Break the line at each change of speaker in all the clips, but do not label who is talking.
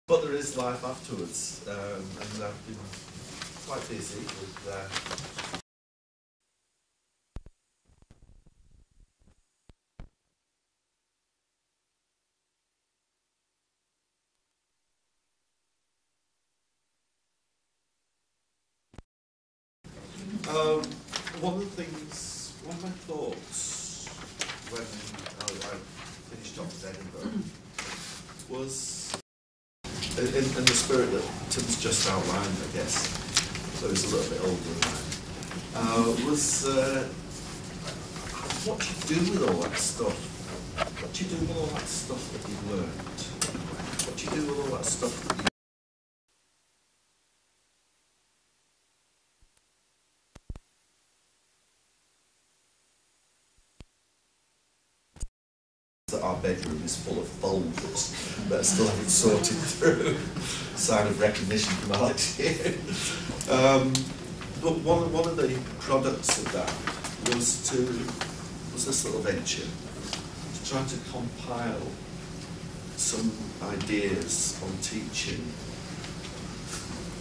But there is life afterwards, and I've been quite busy with one of my thoughts when I finished off at Edinburgh was, in the spirit that Tim's just outlined, I guess, though he's a little bit older than I, was what do you do with all that stuff? What do you do with all that stuff that you've learned? What do you do with all that stuff that you that our bedroom is full of folders that I still haven't sorted through. Sign of recognition from Alex here. But one of the products of that was this little venture to try to compile some ideas on teaching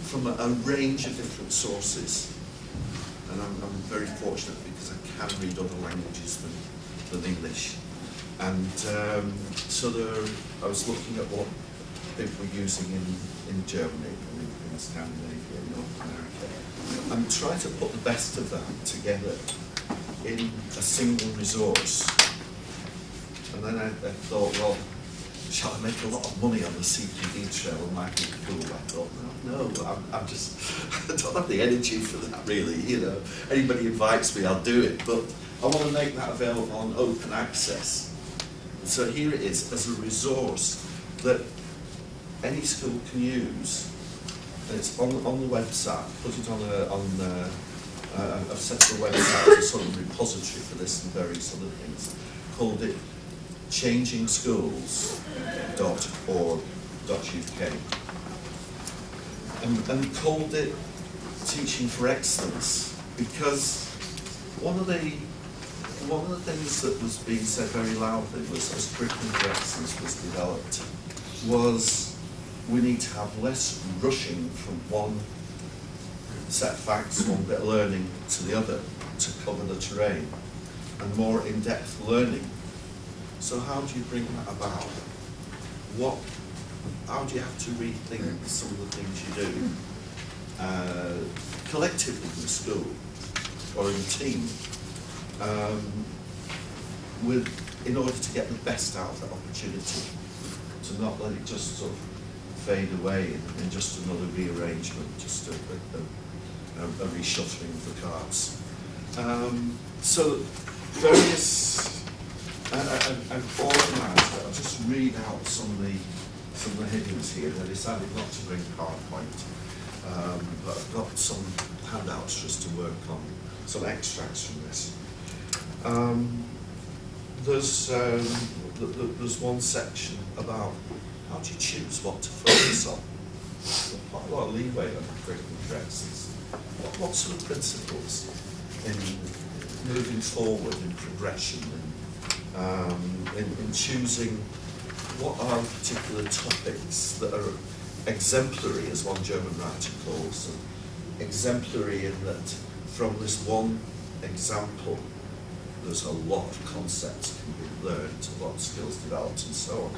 from a range of different sources. And I'm very fortunate because I can read other languages than English. And so I was looking at what people were using in Germany, in Scandinavia, in North America, and try to put the best of that together in a single resource. And then I thought, well, shall I make a lot of money on the CPD trail and might be cool? I thought, no, I'm just, I don't have the energy for that really, you know. Anybody invites me, I'll do it, but I want to make that available on open access. So here it is as a resource that any school can use. And it's on the website. Put it I've set up a website as a sort of repository for this and various other things. Called it changingschools.org.uk, and called it Teaching for Excellence because one of the things that was being said very loudly was, as curriculum for excellence was developed, was we need to have less rushing from one set of facts, one bit of learning to the other to cover the terrain, and more in-depth learning. So how do you bring that about? How do you have to rethink some of the things you do collectively in the school or in a team? In order to get the best out of that opportunity, to not let it just sort of fade away in just another rearrangement, just a reshuffling of the cards. So various, I've organised it. I'll just read out some of the headings here. I decided not to bring PowerPoint, but I've got some handouts for us to work on, some extracts from this. There's one section about how do you choose what to focus on. There's quite a lot of leeway on curriculum for excellence. What sort of principles in moving forward in progression and in choosing what are particular topics that are exemplary, as one German writer calls them, exemplary in that from this one example there's a lot of concepts can be learned, a lot of skills developed, and so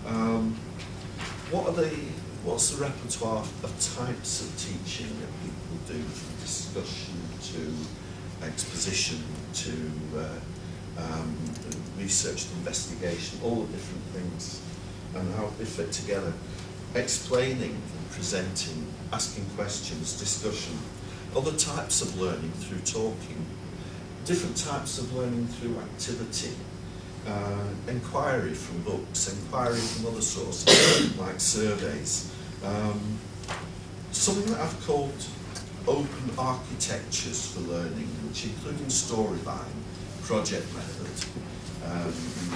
on. What's the repertoire of types of teaching that people do, from discussion to exposition to research and investigation, all the different things, and how they fit together. Explaining and presenting, asking questions, discussion, other types of learning through talking, different types of learning through activity, enquiry from books, enquiry from other sources like surveys. Something that I've called open architectures for learning, which including storyline, project method,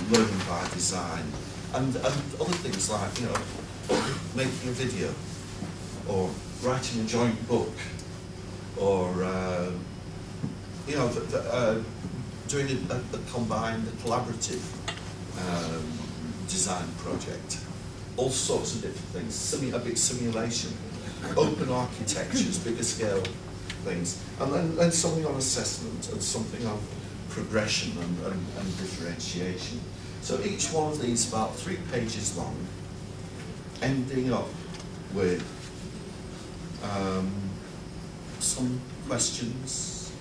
learning by design, and other things like, you know, making a video, or writing a joint book, or you know, doing a combined, collaborative design project. all sorts of different things, a big simulation, open architectures, bigger scale things, and then something on assessment and something on progression and differentiation. So each one of these is about 3 pages long, ending up with some questions,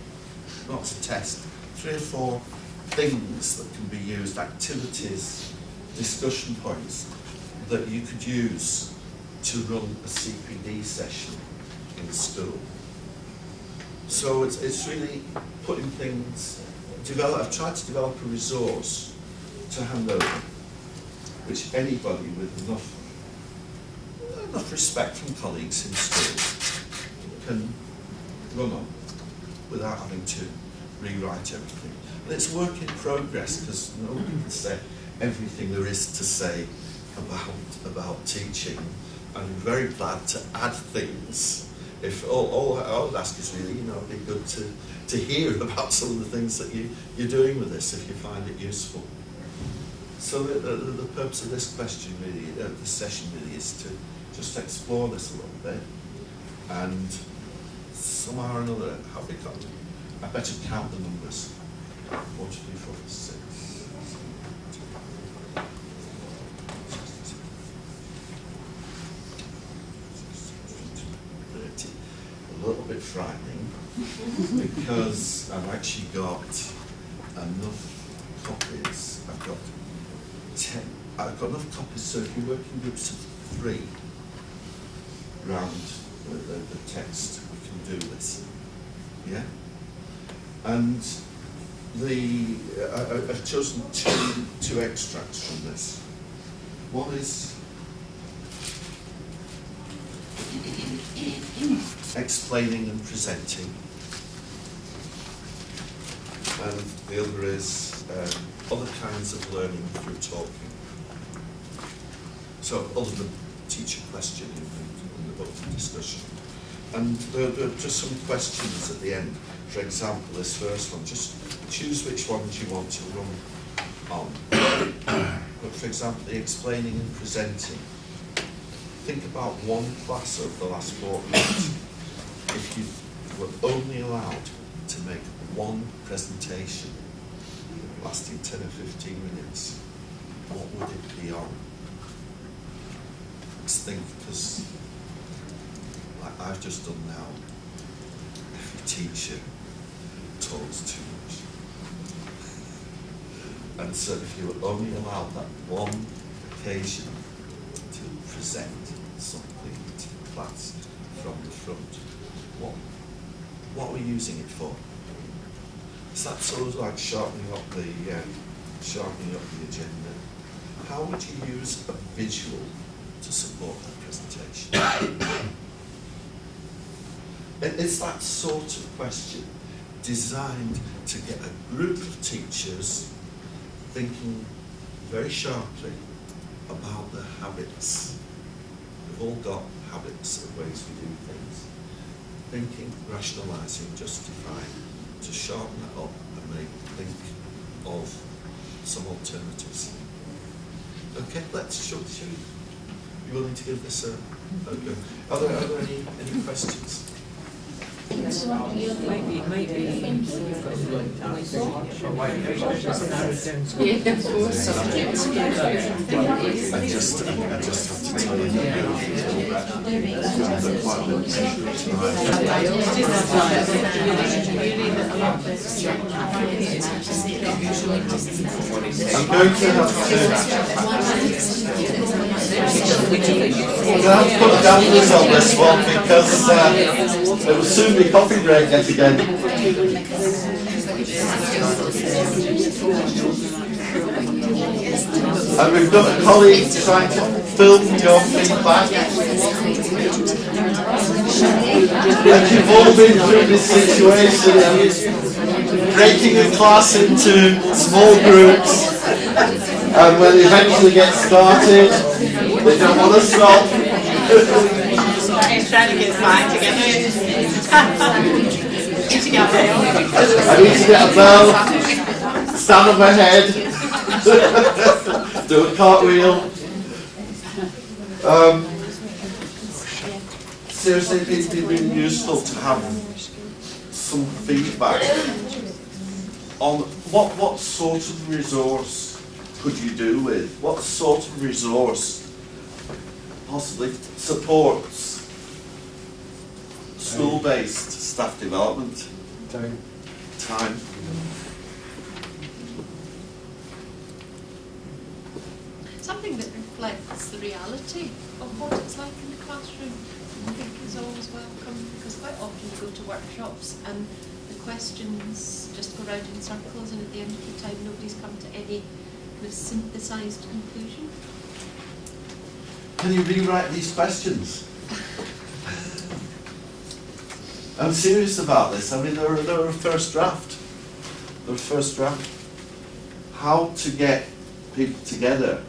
not to test, 3 or 4 things that can be used, activities, discussion points that you could use to run a CPD session in school. So it's really putting things, I've tried to develop a resource to hand over, which anybody with enough respect from colleagues in school can run on without having to rewrite everything. And it's work in progress, because nobody can say everything there is to say about teaching. I'm very glad to add things. If all I would ask is really, it'd be good to hear about some of the things that you're doing with this, if you find it useful. So the purpose of this question really, this session really, is to just explore this a little bit, and somehow or another, have we got? I better count the numbers. 1, 2, 3, 4, 5, 6. 30. A little bit frightening because I've actually got enough copies. I've got enough copies, so if you work in groups of 3 round the text, we can do this. Yeah? And I've chosen two extracts from this. One is explaining and presenting, and the other is other kinds of learning through talking. So other than teacher questioning and the book discussion. And there are just some questions at the end. For example, this first one, just choose which ones you want to run on. But for example, the explaining and presenting. Think about one class over the last fortnight. If you were only allowed to make one presentation lasting 10 or 15 minutes, what would it be on? Let's think, because like I've just done now, every teacher talks too much. And so if you were only allowed that one occasion to present something to the class from the front, what are we using it for? Is that sort of like sharpening up the agenda? How would you use a visual to support that presentation? It's that sort of question designed to get a group of teachers thinking very sharply about their habits. We've all got habits of ways we do things. Thinking, rationalising, justifying, to sharpen that up and make think of some alternatives. Okay, should we be willing to give this a go? Are there any questions?
Maybe.
I just have to tell you I'm going to have to put dampers on this one because it will soon be coffee break yet again. And we've got a colleague trying to film your feedback. And you've all been through this situation of breaking a class into small groups, and when they eventually get started, they don't want to stop.
He's trying to get his mind together.
I need to get a bell, stand on my head, do a cartwheel. Seriously, it'd be really useful to have some feedback on what sort of resource could you do with? What sort of resource possibly supports school-based staff development? Time.
Something that reflects the reality of what it's like in the classroom, I think is always welcome, because quite often you go to workshops and the questions just go round in circles, and at the end of the time nobody's come to any synthesised conclusion.
Can you rewrite these questions? I'm serious about this. I mean, they're a first draft. They're a first draft. How to get people together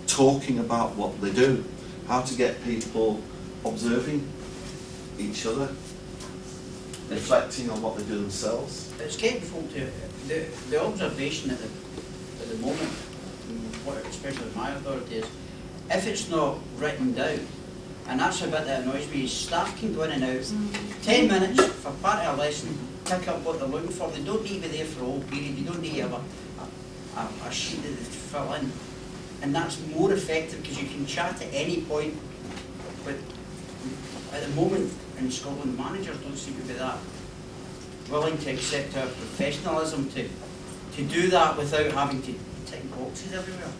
talking about what they do. How to get people observing each other, reflecting on what they do themselves.
It's getting folk to the observation at the moment, especially in my authority, is if it's not written down, and that's a bit that annoys me, is staff can go in and out 10 minutes for part of a lesson, pick up what they're looking for. They don't need to be there for a whole period. You don't need to have a sheet that they fill in, and that's more effective because you can chat at any point. But at the moment in Scotland, managers don't seem to be that willing to accept our professionalism to do that without having to tick boxes everywhere.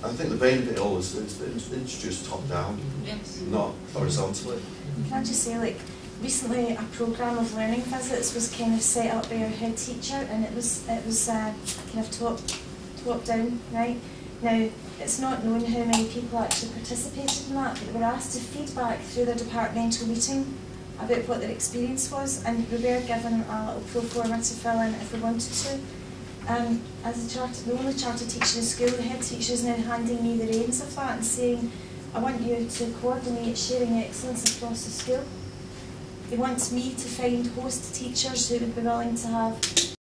I think the vein of it all is introduced top down,
Yes.
not horizontally.
Can I just say, like, recently a programme of learning visits was kind of set up by our head teacher, and it was kind of top down, right? Now, it's not known how many people actually participated in that, but they were asked to feedback through their departmental meeting about what their experience was, and we were given a little pro forma to fill in if we wanted to. As the only chartered teacher in school, the head teacher is now handing me the reins of that and saying, I want you to coordinate sharing excellence across the school. He wants me to find host teachers who would be willing to have